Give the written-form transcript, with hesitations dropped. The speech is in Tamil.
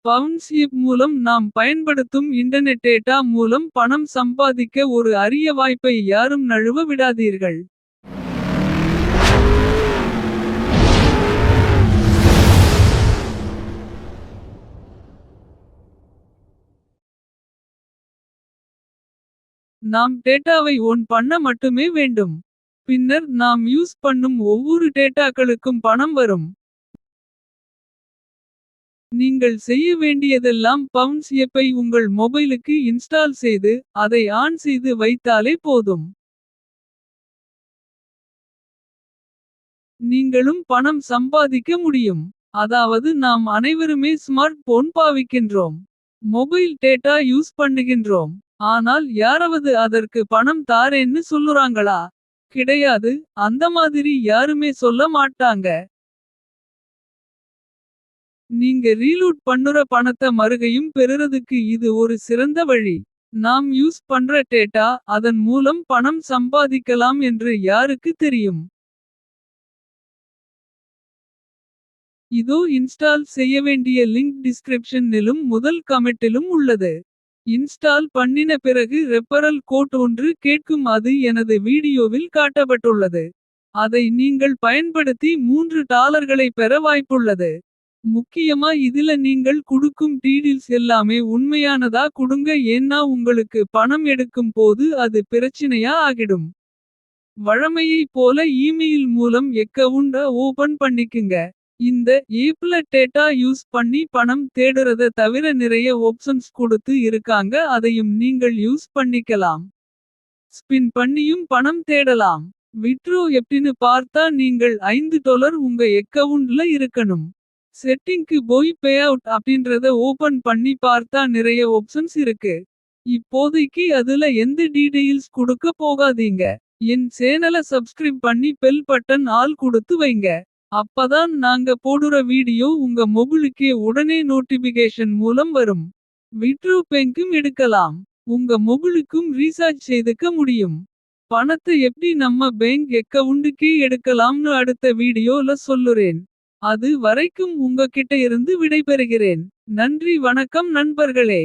பவுன்ஸ்இப் மூலம் நாம் பயன்படுத்தும் இன்டர்நெட் டேட்டா மூலம் பணம் சம்பாதிக்க ஒரு அரிய வாய்ப்பை யாரும் நழுவ விடாதீர்கள். நாம் டேட்டாவை ஓன் பண்ண மட்டுமே வேண்டும். பின்னர் நாம் யூஸ் பண்ணும் ஒவ்வொரு டேட்டாக்களுக்கும் பணம் வரும். நீங்கள் செய்ய வேண்டியதெல்லாம் பவுன்ஸ்இப்பை உங்கள் மொபைலுக்கு இன்ஸ்டால் செய்து. அதை ஆன் செய்து வைத்தாலே போதும். நீங்களும் பணம் சம்பாதிக்க முடியும். அதாவது நாம் அனைவருமே ஸ்மார்ட் போன் பாவிக்கின்றோம். மொபைல் டேட்டா யூஸ் பண்ணுகின்றோம். ஆனால் யாராவது அதற்கு பணம் தாரேன்னு சொல்லுறாங்களா? கிடையாது. அந்த மாதிரி யாருமே சொல்ல மாட்டாங்க. நீங்க ரீலூட் பண்ணுற பணத்த மறுகையும் பெறுறதுக்கு இது ஒரு சிறந்த வழி. நாம் யூஸ் பண்ற டேட்டா அதன் மூலம் பணம் சம்பாதிக்கலாம் என்று யாருக்கு தெரியும். இதோ இன்ஸ்டால் செய்ய வேண்டிய லிங்க் டிஸ்கிரிப்ஷனிலும் முதல் கமெட்டிலும் உள்ளது. இன்ஸ்டால் பண்ணின பிறகு ரெப்பரல் கோட் ஒன்று கேட்கும், அது எனது வீடியோவில் காட்டப்பட்டுள்ளது. அதை நீங்கள் பயன்படுத்தி $3 பெற வாய்ப்புள்ளது. முக்கியமா இதுல நீங்கள் குடுக்கும் டீடீல்ஸ் எல்லாமே உண்மையானதா குடுங்க, ஏன்னா உங்களுக்கு பணம் எடுக்கும் போது அது பிரச்சினையா ஆகிடும். வழமையை போல இமெயில் மூலம் அக்கவுண்ட ஓபன் பண்ணிக்குங்க. இந்த ஏப்ல டேட்டா யூஸ் பண்ணி பணம் தேடுறத தவிர நிறைய ஆப்ஷன்ஸ் கொடுத்து இருக்காங்க, அதையும் நீங்கள் யூஸ் பண்ணிக்கலாம். ஸ்பின் பண்ணியும் பணம் தேடலாம். விட்ரோ எப்படின்னு பார்த்தா நீங்கள் $5 உங்க அக்கவுண்ட்ல இருக்கணும். செட்டிங்க்கு போய் பேஅவுட் அப்படின்றத ஓபன் பண்ணி பார்த்தா நிறைய ஆப்ஷன்ஸ் இருக்கு. இப்போதைக்கு அதுல எந்த டீடெயில்ஸ் குடுக்க போகாதீங்க. என் சேனல சப்ஸ்கிரைப் பண்ணி பெல் பட்டன் ஆல் குடுத்து வைங்க. அப்பதான் நாங்க போடுற வீடியோ உங்க மொபைலுக்கே உடனே நோட்டிபிகேஷன் மூலம் வரும். விட்ரோ பேங்கும் எடுக்கலாம். உங்க மொபைலுக்கும் ரீசார்ஜ் செய்துக்க முடியும். பணத்தை எப்படி நம்ம பேங்க் அக்கவுண்டுக்கே எடுக்கலாம்னு அடுத்த வீடியோல சொல்லுறேன். அது வரைக்கும் உங்ககிட்ட இருந்து விடைபெறுகிறேன். நன்றி, வணக்கம் நண்பர்களே.